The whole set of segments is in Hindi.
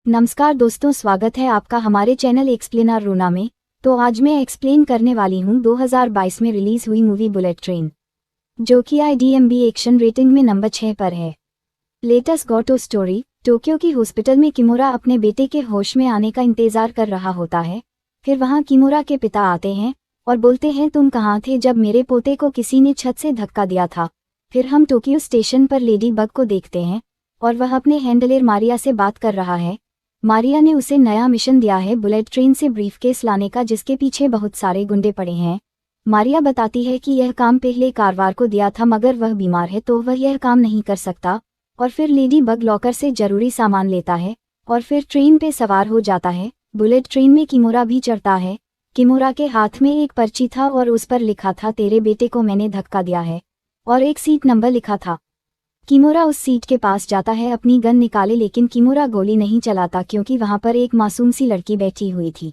नमस्कार दोस्तों, स्वागत है आपका हमारे चैनल एक्सप्लेनर रोना में। तो आज मैं एक्सप्लेन करने वाली हूँ 2022 में रिलीज हुई मूवी बुलेट ट्रेन, जो कि IMDb एक्शन रेटिंग में नंबर 6 पर है। Latest go to story. Tokyo की हॉस्पिटल में किमोरा अपने बेटे के होश में आने का इंतजार कर रहा होता है। फिर वहाँ किमोरा के पिता आते हैं और बोलते हैं, तुम कहाँ थे जब मेरे पोते को किसी ने छत से धक्का दिया था। फिर हम टोक्यो स्टेशन पर लेडी बग को देखते हैं और वह अपने हैंडलर मारिया से बात कर रहा है। मारिया ने उसे नया मिशन दिया है बुलेट ट्रेन से ब्रीफकेस लाने का, जिसके पीछे बहुत सारे गुंडे पड़े हैं। मारिया बताती है कि यह काम पहले कारवार को दिया था, मगर वह बीमार है तो वह यह काम नहीं कर सकता। और फिर लेडी बग लॉकर से जरूरी सामान लेता है और फिर ट्रेन पे सवार हो जाता है। बुलेट ट्रेन में किमोरा भी चढ़ता है। किमोरा के हाथ में एक पर्ची था और उस पर लिखा था, तेरे बेटे को मैंने धक्का दिया है, और एक सीट नंबर लिखा था। किमोरा उस सीट के पास जाता है अपनी गन निकाले, लेकिन किमोरा गोली नहीं चलाता क्योंकि वहां पर एक मासूम सी लड़की बैठी हुई थी।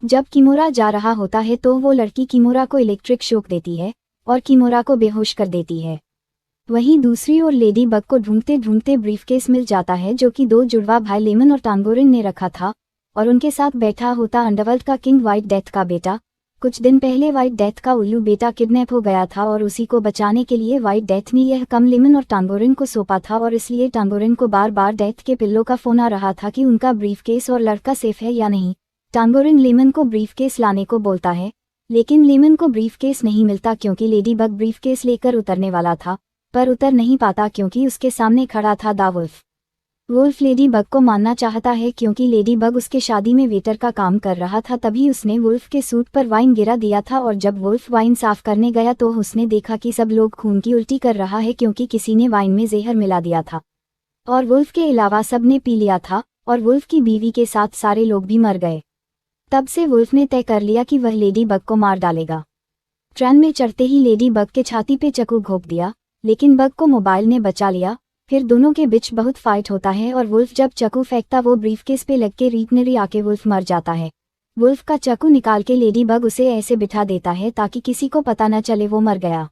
जब किमोरा जा रहा होता है तो वो लड़की किमोरा को इलेक्ट्रिक शॉक देती है और किमोरा को बेहोश कर देती है। वहीं दूसरी ओर लेडी बग को ढूंढते ढूंढते ब्रीफकेस मिल जाता है, जो कि दो जुड़वा भाई लेमन और टांगोरिन ने रखा था, और उनके साथ बैठा होता अंडरवर्ल्ड का किंग व्हाइट डेथ का बेटा। कुछ दिन पहले व्हाइट डेथ का उल्लू बेटा किडनैप हो गया था और उसी को बचाने के लिए व्हाइट डेथ ने यह कम लेमन और टांगोरिन को सौंपा था, और इसलिए टांगोरिन को बार बार डेथ के पिल्लों का फोन आ रहा था कि उनका ब्रीफकेस और लड़का सेफ है या नहीं। टांगोरिन लेमन को ब्रीफकेस लाने को बोलता है, लेकिन लेमन को ब्रीफकेस नहीं मिलता क्योंकि लेडी बग ब्रीफकेस लेकर उतरने वाला था, पर उतर नहीं पाता क्योंकि उसके सामने खड़ा था the wolf. Wolf ladybug को मारना चाहता है क्योंकि लेडी बग उसके शादी में वेटर का काम कर रहा था। तभी उसने वुल्फ के सूट पर वाइन गिरा दिया था, और जब वुल्फ वाइन साफ करने गया तो उसने देखा कि सब लोग खून की उल्टी कर रहा है क्योंकि किसी ने वाइन में जहर मिला दिया था, और वुल्फ के अलावा सब ने पी लिया था, और वुल्फ की बीवी के साथ सारे लोग भी मर गए। तब से वुल्फ ने तय कर लिया कि वह लेडी बग को मार डालेगा। ट्रेन में चढ़ते ही लेडी बग के छाती पे चाकू घोंप दिया, लेकिन बग को मोबाइल ने बचा लिया। फिर दोनों के बीच बहुत फाइट होता है और वुल्फ जब चाकू फेंकता वो ब्रीफकेस पे लग के रीटनरी आके वुल्फ मर जाता है। वुल्फ का चाकू निकाल के लेडी बग उसे ऐसे बिठा देता है ताकि किसी को पता न चले वो मर गया।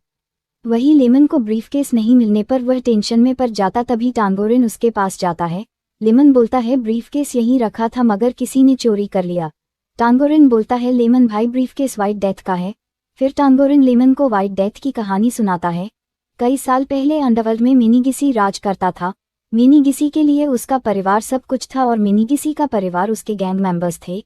वही लेमन को ब्रीफकेस नहीं मिलने पर वह टेंशन में पड़ जाता। तभी टांगोरिन उसके पास जाता है। लेमन बोलता है, ब्रीफकेस यहीं रखा था मगर किसी ने चोरी कर लिया। टांगोरिन बोलता है, लेमन भाई ब्रीफकेस व्हाइट डेथ का है। फिर टांगोरिन लेमन को व्हाइट डेथ की कहानी सुनाता है। कई साल पहले अंडरवर्ल्ड में मिनीगिसी राज करता था। मिनीगिसी के लिए उसका परिवार सब कुछ था और मिनीगिसी का परिवार उसके गैंग मेंबर्स थे।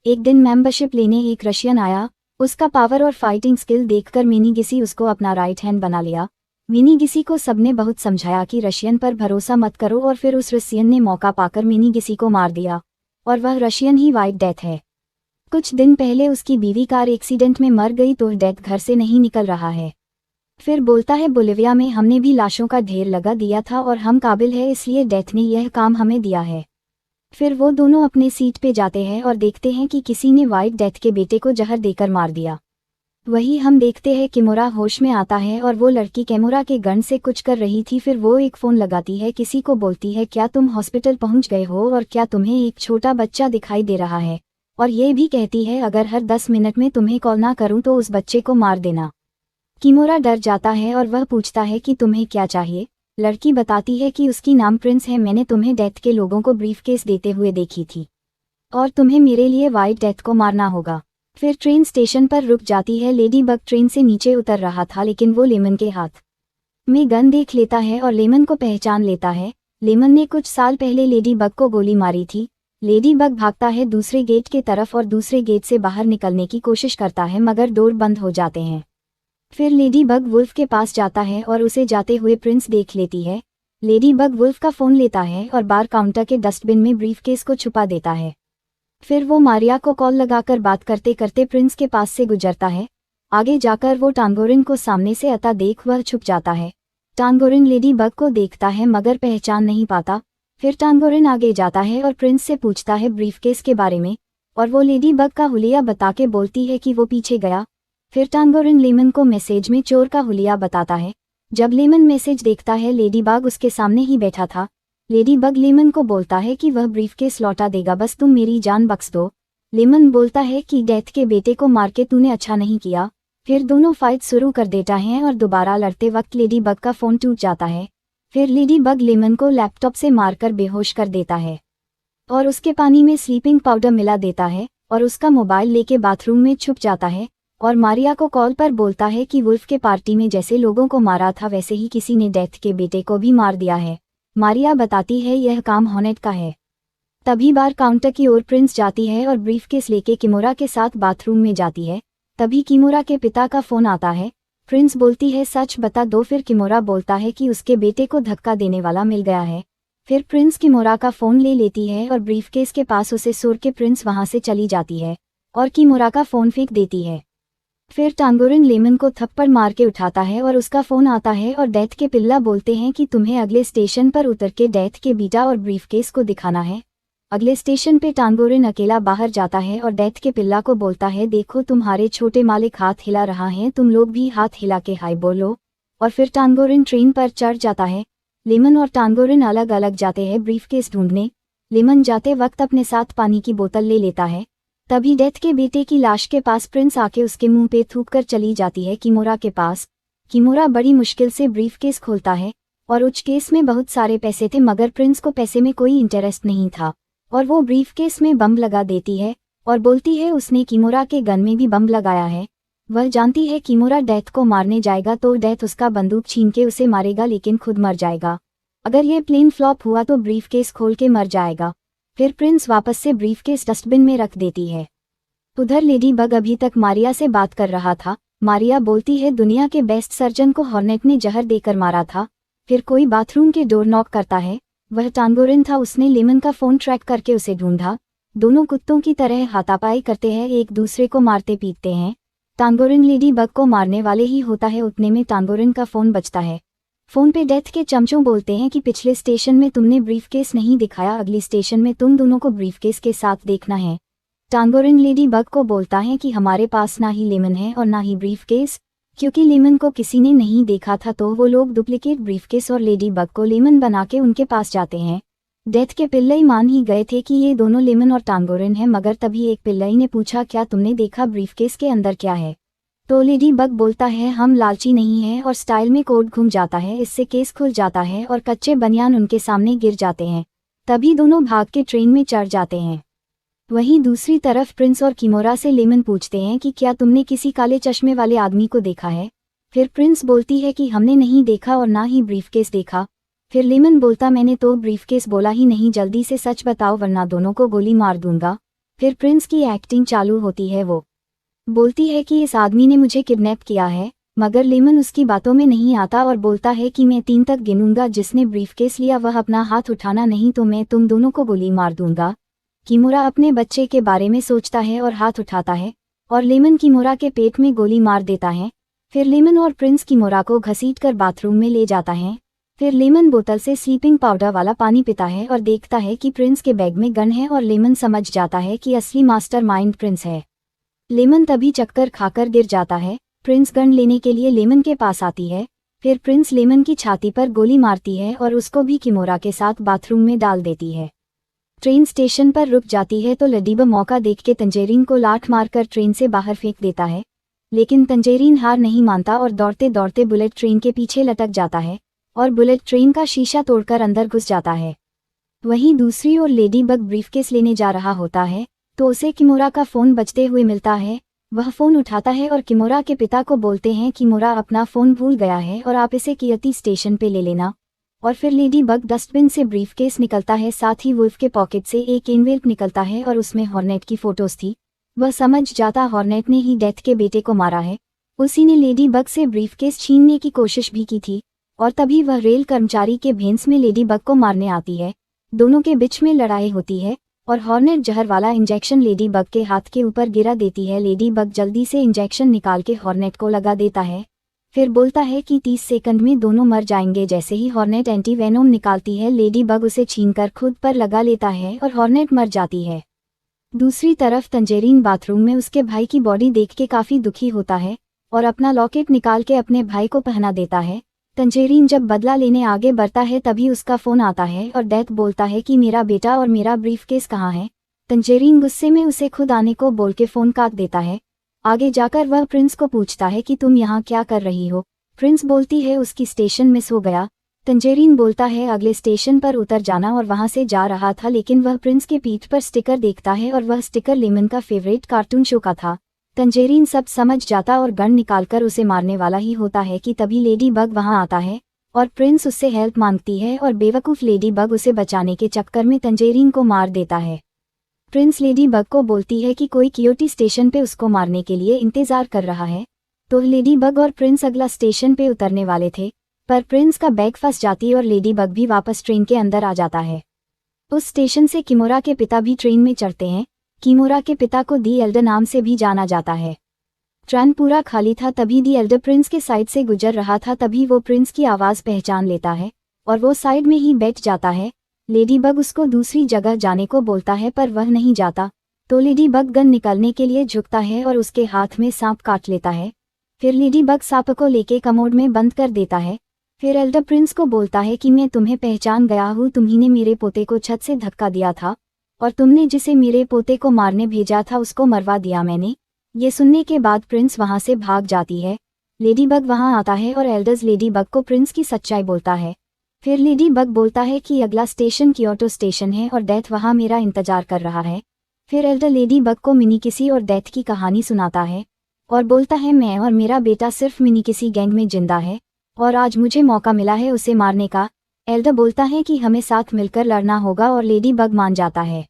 एक दिन मेंबरशिप लेने एक रशियन आया। उसका पावर और फाइटिंग स्किल देखकर मिनीगिसी उसको अपना राइट हैंड बना लिया। मिनीगिसी को सबने बहुत समझाया कि रशियन पर भरोसा मत करो, और फिर उस रशियन ने मौका पाकर मिनीगिसी को मार दिया, और वह रशियन ही व्हाइट डेथ है। कुछ दिन पहले उसकी बीवी कार एक्सीडेंट में मर गई तो डेथ घर से नहीं निकल रहा है। फिर बोलता है, बोलिविया में हमने भी लाशों का ढेर लगा दिया था और हम काबिल है, इसलिए डेथ ने यह काम हमें दिया है। फिर वो दोनों अपने सीट पे जाते हैं और देखते हैं कि किसी ने व्हाइट डेथ के बेटे को जहर देकर मार दिया। वही हम देखते हैं किमोरा होश में आता है और वो लड़की किमोरा के गन से कुछ कर रही थी। फिर वो एक फ़ोन लगाती है, किसी को बोलती है, क्या तुम हॉस्पिटल पहुंच गए हो और क्या तुम्हें एक छोटा बच्चा दिखाई दे रहा है, और ये भी कहती है अगर हर 10 मिनट में तुम्हें कॉल ना करूं तो उस बच्चे को मार देना। किमोरा डर जाता है और वह पूछता है कि तुम्हें क्या चाहिए। लड़की बताती है कि उसकी नाम प्रिंस है, मैंने तुम्हें डेथ के लोगों को ब्रीफकेस देते हुए देखी थी, और तुम्हें मेरे लिए व्हाइट डेथ को मारना होगा। फिर ट्रेन स्टेशन पर रुक जाती है। लेडी बग ट्रेन से नीचे उतर रहा था, लेकिन वो लेमन के हाथ में गन देख लेता है और लेमन को पहचान लेता है। लेमन ने कुछ साल पहले लेडी बग को गोली मारी थी। लेडी बग भागता है दूसरे गेट के तरफ और दूसरे गेट से बाहर निकलने की कोशिश करता है, मगर डोर बंद हो जाते हैं। फिर लेडी बग वुल्फ के पास जाता है और उसे जाते हुए प्रिंस देख लेती है। लेडी बग वुल्फ का फ़ोन लेता है और बार काउंटर के डस्टबिन में ब्रीफकेस को छुपा देता है। फिर वो मारिया को कॉल लगाकर बात करते करते प्रिंस के पास से गुजरता है। आगे जाकर वो टांगोरिन को सामने से आता देख वह छुप जाता है। टांगोरिन लेडी बग को देखता है मगर पहचान नहीं पाता। फिर टांगोरिन आगे जाता है और प्रिंस से पूछता है ब्रीफकेस के बारे में, और वो लेडी बग का हुलिया बता के बोलती है कि वो पीछे गया। फिर टांगोरिन लेमन को मैसेज में चोर का हुलिया बताता है। जब लेमन मैसेज देखता है, लेडी बग उसके सामने ही बैठा था। लेडी बग लेमन को बोलता है कि वह ब्रीफकेस लौटा देगा, बस तुम मेरी जान बख्श दो। लेमन बोलता है कि डेथ के बेटे को मार के तूने अच्छा नहीं किया। फिर दोनों फाइट शुरू कर देता है और दोबारा लड़ते वक्त लेडी बग का फ़ोन टूट जाता है। फिर लेडी बग लेमन को लैपटॉप से मारकर बेहोश कर देता है। और उसके पानी में स्लीपिंग पाउडर मिला देता है और उसका मोबाइल लेके बाथरूम में छुप जाता है और मारिया को कॉल पर बोलता है कि वुल्फ के पार्टी में जैसे लोगों को मारा था वैसे ही किसी ने डेथ के बेटे को भी मार दिया है। मारिया बताती है यह काम हॉर्नेट का है। तभी बार काउंटर की ओर प्रिंस जाती है और ब्रीफकेस लेके किमोरा के साथ बाथरूम में जाती है। तभी किमोरा के पिता का फोन आता है। प्रिंस बोलती है सच बता दो। फिर किमोरा बोलता है कि उसके बेटे को धक्का देने वाला मिल गया है। फिर प्रिंस किमोरा का फोन ले लेती है और ब्रीफकेस के पास उसे सोर के प्रिंस वहां से चली जाती है और किमोरा का फोन फेंक देती है। फिर टांगोरिन लेमन को थप्पड़ मार के उठाता है और उसका फोन आता है और डेथ के पिल्ला बोलते हैं कि तुम्हें अगले स्टेशन पर उतर के डेथ के बीटा और ब्रीफकेस को दिखाना है। अगले स्टेशन पे टांगोरिन अकेला बाहर जाता है और डेथ के पिल्ला को बोलता है देखो तुम्हारे छोटे मालिक हाथ हिला रहा है, तुम लोग भी हाथ हिला के हाय बोलो। और फिर टांगोरिन ट्रेन पर चढ़ जाता है। लेमन और टांगोरिन अलग अलग जाते हैं ब्रीफकेस ढूंढने। लेमन जाते वक्त अपने साथ पानी की बोतल ले लेता है। तभी डेथ के बेटे की लाश के पास प्रिंस आके उसके मुंह पे थूक कर चली जाती है किमोरा के पास। किमोरा बड़ी मुश्किल से ब्रीफकेस खोलता है और उस केस में बहुत सारे पैसे थे मगर प्रिंस को पैसे में कोई इंटरेस्ट नहीं था और वो ब्रीफकेस में बम लगा देती है और बोलती है उसने किमोरा के गन में भी बम लगाया है। वह जानती है किमोरा डेथ को मारने जाएगा तो डेथ उसका बंदूक छीन के उसे मारेगा लेकिन खुद मर जाएगा। अगर ये प्लेन फ्लॉप हुआ तो ब्रीफकेस खोल के मर जाएगा। फिर प्रिंस वापस से ब्रीफकेस डस्टबिन में रख देती है। उधर लेडी बग अभी तक मारिया से बात कर रहा था। मारिया बोलती है दुनिया के बेस्ट सर्जन को हॉर्नेट ने जहर देकर मारा था। फिर कोई बाथरूम के डोर नॉक करता है। वह टांगोरिन था। उसने लेमन का फोन ट्रैक करके उसे ढूंढा। दोनों कुत्तों की तरह हाथापाई करते हैं, एक दूसरे को मारते पीटते हैं। टांगोरिन लेडी बग को मारने वाले ही होता है। उतने में टांगोरिन का फोन बजता है। फोन पे डेथ के चमचों बोलते हैं कि पिछले स्टेशन में तुमने ब्रीफकेस नहीं दिखाया, अगली स्टेशन में तुम दोनों को ब्रीफकेस के साथ देखना है। टांगोरिन लेडी बग को बोलता है कि हमारे पास ना ही लेमन है और ना ही ब्रीफकेस, क्योंकि लेमन को किसी ने नहीं देखा था तो वो लोग डुप्लीकेट ब्रीफकेस और लेडी बग को लेमन बना के उनके पास जाते हैं। डेथ के पिल्लई मान ही गए थे कि ये दोनों लेमन और टांगोरिन है मगर तभी एक पिल्लई ने पूछा क्या तुमने देखा ब्रीफकेस के अंदर क्या है? तो लेडी बग बोलता है हम लालची नहीं है और स्टाइल में कोड घूम जाता है। इससे केस खुल जाता है और कच्चे बनियान उनके सामने गिर जाते हैं। तभी दोनों भाग के ट्रेन में चढ़ जाते हैं। वहीं दूसरी तरफ प्रिंस और किमोरा से लेमन पूछते हैं कि क्या तुमने किसी काले चश्मे वाले आदमी को देखा है? फिर प्रिंस बोलती है कि हमने नहीं देखा और ना ही ब्रीफकेस देखा। फिर लेमन बोलता मैंने तो ब्रीफकेस बोला ही नहीं, जल्दी से सच बताओ वरना दोनों को गोली मार दूंगा। फिर प्रिंस की एक्टिंग चालू होती है। वो बोलती है कि इस आदमी ने मुझे किडनैप किया है मगर लेमन उसकी बातों में नहीं आता और बोलता है कि मैं 3 तक गिनूंगा, जिसने ब्रीफकेस लिया वह अपना हाथ उठाना नहीं तो मैं तुम दोनों को गोली मार दूंगा। किमोरा अपने बच्चे के बारे में सोचता है और हाथ उठाता है और लेमन किमोरा के पेट में गोली मार देता है। फिर लेमन और प्रिंस किमोरा को घसीटकर बाथरूम में ले जाता है। फिर लेमन बोतल से स्लीपिंग पाउडर वाला पानी पीता है और देखता है कि प्रिंस के बैग में गन है और लेमन समझ जाता है कि असली मास्टरमाइंड प्रिंस है। लेमन तभी चक्कर खाकर गिर जाता है। प्रिंस गन लेने के लिए लेमन के पास आती है। फिर प्रिंस लेमन की छाती पर गोली मारती है और उसको भी किमोरा के साथ बाथरूम में डाल देती है। ट्रेन स्टेशन पर रुक जाती है तो लेडी बग मौका देख के तंजेरीन को लाठ मारकर ट्रेन से बाहर फेंक देता है। लेकिन तंजेरीन हार नहीं मानता और दौड़ते दौड़ते बुलेट ट्रेन के पीछे लटक जाता है और बुलेट ट्रेन का शीशा तोड़कर अंदर घुस जाता है। वहीं दूसरी ओर लेडी बग ब्रीफकेस लेने जा रहा होता है तो उसे किमोरा का फोन बजते हुए मिलता है। वह फोन उठाता है और किमोरा के पिता को बोलते हैं किमोरा अपना फोन भूल गया है और आप इसे कियती स्टेशन पे ले लेना। और फिर लेडी बग डस्टबिन से ब्रीफकेस निकलता है, साथ ही वुल्फ के पॉकेट से एक एनवेल्प निकलता है और उसमें हॉर्नेट की फोटोज थी। वह समझ जाता हॉर्नेट ने ही डेथ के बेटे को मारा है। उसी ने लेडी बग से ब्रीफकेस छीनने की कोशिश भी की थी और तभी वह रेल कर्मचारी के भेंस में लेडी बग को मारने आती है। दोनों के बीच में लड़ाई होती है और हॉर्नेट जहर वाला इंजेक्शन लेडी बग के हाथ के ऊपर गिरा देती है। लेडी बग जल्दी से इंजेक्शन निकाल के हॉर्नेट को लगा देता है। फिर बोलता है कि 30 सेकंड में दोनों मर जाएंगे। जैसे ही हॉर्नेट एंटी वेनोम निकालती है लेडी बग उसे छीनकर खुद पर लगा लेता है और हॉर्नेट मर जाती है। दूसरी तरफ तंजेरीन बाथरूम में उसके भाई की बॉडी देख के काफी दुखी होता है और अपना लॉकेट निकाल के अपने भाई को पहना देता है। तंजेरीन जब बदला लेने आगे बढ़ता है तभी उसका फोन आता है और डेथ बोलता है कि मेरा बेटा और मेरा ब्रीफकेस कहाँ है। तंजेरीन गुस्से में उसे खुद आने को बोल के फोन काट देता है। आगे जाकर वह प्रिंस को पूछता है कि तुम यहाँ क्या कर रही हो। प्रिंस बोलती है उसकी स्टेशन मिस हो गया। तंजेरीन बोलता है अगले स्टेशन पर उतर जाना और वहां से जा रहा था, लेकिन वह प्रिंस के पीठ पर स्टिकर देखता है और वह स्टिकर लेमन का फेवरेट कार्टून शो का था। तंजेरीन सब समझ जाता और गन निकालकर उसे मारने वाला ही होता है कि तभी लेडी बग वहां आता है और प्रिंस उससे हेल्प मांगती है और बेवकूफ़ लेडी बग उसे बचाने के चक्कर में तंजेरीन को मार देता है। प्रिंस लेडी बग को बोलती है कि कोई कियोटी स्टेशन पे उसको मारने के लिए इंतजार कर रहा है, तो लेडी बग और प्रिंस अगला स्टेशन पे उतरने वाले थे, पर प्रिंस का बैग फंस जाती और लेडी बग भी वापस ट्रेन के अंदर आ जाता है। उस स्टेशन से किमोरा के पिता भी ट्रेन में चढ़ते हैं। किमोरा के पिता को दी एल्डर नाम से भी जाना जाता है। ट्रेन पूरा खाली था, तभी दी एल्डर प्रिंस के साइड से गुजर रहा था, तभी वो प्रिंस की आवाज़ पहचान लेता है और वो साइड में ही बैठ जाता है। लेडी बग उसको दूसरी जगह जाने को बोलता है पर वह नहीं जाता, तो लेडी बग गन निकालने के लिए झुकता है और उसके हाथ में सांप काट लेता है। फिर लेडी बग सांप को लेके कमोड में बंद कर देता है। फिर एल्डर प्रिंस को बोलता है कि मैं तुम्हें पहचान गया हूँ, तुम्ही ने मेरे पोते को छत से धक्का दिया था और तुमने जिसे मेरे पोते को मारने भेजा था उसको मरवा दिया मैंने। ये सुनने के बाद प्रिंस वहां से भाग जाती है। लेडी बग वहां आता है और एल्डर्स लेडी बग को प्रिंस की सच्चाई बोलता है। फिर लेडी बग बोलता है कि अगला स्टेशन कियोटो स्टेशन है और डेथ वहां मेरा इंतजार कर रहा है। फिर एल्डर लेडी बग को मिनी किसी और डेथ की कहानी सुनाता है और बोलता है मैं और मेरा बेटा सिर्फ मिनी किसी गैंग में जिंदा है और आज मुझे मौका मिला है उसे मारने का। एल्डर बोलता है कि हमें साथ मिलकर लड़ना होगा और लेडी बग मान जाता है।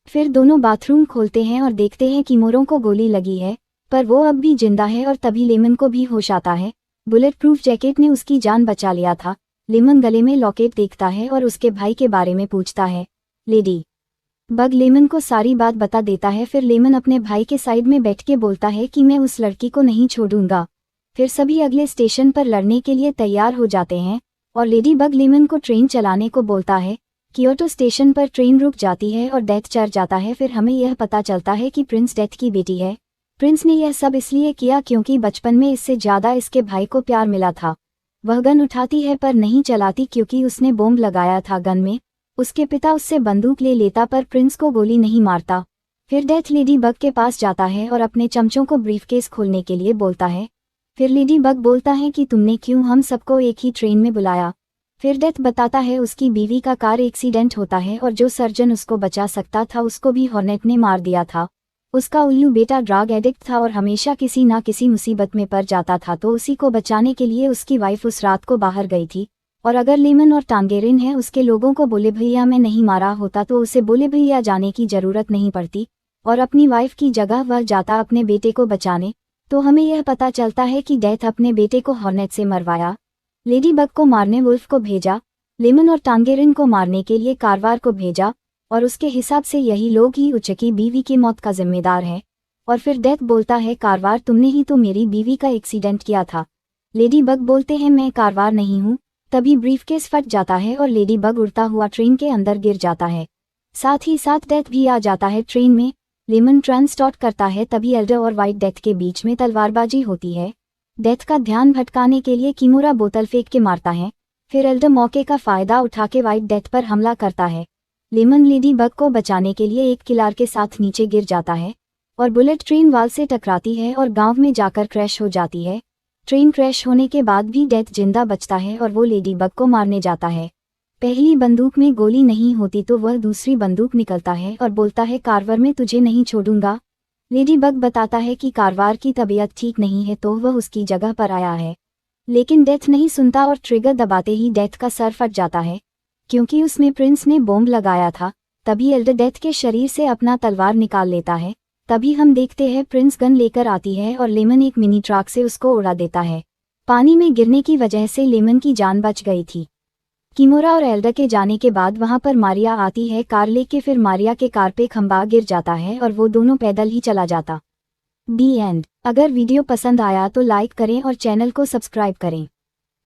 फिर दोनों बाथरूम खोलते हैं और देखते हैं कि मोरों को गोली लगी है, पर वो अब भी जिंदा है और तभी लेमन को भी होश आता है। बुलेट प्रूफ जैकेट ने उसकी जान बचा लिया था। लेमन गले में लॉकेट देखता है और उसके भाई के बारे में पूछता है। लेडी बग लेमन को सारी बात बता देता है। फिर लेमन अपने भाई के साइड में बैठ के बोलता है कि मैं उस लड़की को नहीं छोड़ूंगा। फिर सभी अगले स्टेशन पर लड़ने के लिए तैयार हो जाते हैं और लेडी बग लेमन को ट्रेन चलाने को बोलता है। कियोटो स्टेशन पर ट्रेन रुक जाती है और डेथ चढ़ जाता है। फिर हमें यह पता चलता है कि प्रिंस डेथ की बेटी है। प्रिंस ने यह सब इसलिए किया क्योंकि बचपन में इससे ज़्यादा इसके भाई को प्यार मिला था। वह गन उठाती है पर नहीं चलाती क्योंकि उसने बॉम्ब लगाया था गन में। उसके पिता उससे बंदूक ले लेता पर प्रिंस को गोली नहीं मारता। फिर डेथ लेडी बग के पास जाता है और अपने चमचों को ब्रीफकेस खोलने के लिए बोलता है। फिर लेडी बग बोलता है कि तुमने क्यों हम सबको एक ही ट्रेन में बुलाया। फिर डेथ बताता है उसकी बीवी का कार एक्सीडेंट होता है और जो सर्जन उसको बचा सकता था उसको भी हॉर्नेट ने मार दिया था। उसका उल्लू बेटा ड्रग एडिक्ट था और हमेशा किसी ना किसी मुसीबत में पड़ जाता था, तो उसी को बचाने के लिए उसकी वाइफ उस रात को बाहर गई थी। और अगर लेमन और टांगेरिन है उसके लोगों को बोले भैया मैं नहीं मारा होता तो उसे बोले भैया जाने की ज़रूरत नहीं पड़ती और अपनी वाइफ की जगह वह जाता अपने बेटे को बचाने। तो हमें यह पता चलता है कि डेथ अपने बेटे को हॉर्नेट से मरवाया। लेडी बग को मारने वुल्फ को भेजा, लेमन और टांगेरिन को मारने के लिए कारवार को भेजा और उसके हिसाब से यही लोग ही उचकी बीवी की मौत का जिम्मेदार है। और फिर डेथ बोलता है कारवार तुमने ही तो मेरी बीवी का एक्सीडेंट किया था। लेडी बग बोलते हैं मैं कारवार नहीं हूँ। तभी ब्रीफकेस फट जाता है और लेडी बग उड़ता हुआ ट्रेन के अंदर गिर जाता है। साथ ही साथ डेथ भी आ जाता है ट्रेन में। लेमन ट्रेन स्टार्ट करता है, तभी एल्डर और वाइट डेथ के बीच में तलवारबाजी होती है। डेथ का ध्यान भटकाने के लिए किमोरा बोतल फेंक के मारता है। फिर एल्डर मौके का फायदा उठा के वाइट डेथ पर हमला करता है। लेमन लेडी बग को बचाने के लिए एक किलार के साथ नीचे गिर जाता है और बुलेट ट्रेन वाल से टकराती है और गांव में जाकर क्रैश हो जाती है। ट्रेन क्रैश होने के बाद भी डेथ जिंदा बचता है और वो लेडी बग को मारने जाता है। पहली बंदूक में गोली नहीं होती तो वह दूसरी बंदूक निकलता है और बोलता है कारवार मैं तुझे नहीं छोड़ूंगा। लेडी बग बताता है कि कारवार की तबीयत ठीक नहीं है तो वह उसकी जगह पर आया है, लेकिन डेथ नहीं सुनता और ट्रिगर दबाते ही डेथ का सर फट जाता है क्योंकि उसमें प्रिंस ने बॉम्ब लगाया था। तभी एल्डर डेथ के शरीर से अपना तलवार निकाल लेता है। तभी हम देखते हैं प्रिंस गन लेकर आती है और लेमन एक मिनी ट्रक से उसको उड़ा देता है। पानी में गिरने की वजह से लेमन की जान बच गई थी। किमोरा और एल्डर के जाने के बाद वहां पर मारिया आती है कार लेके। फिर मारिया के कार पे खंबा गिर जाता है और वो दोनों पैदल ही चला जाता। दी एंड। अगर वीडियो पसंद आया तो लाइक करें और चैनल को सब्सक्राइब करें।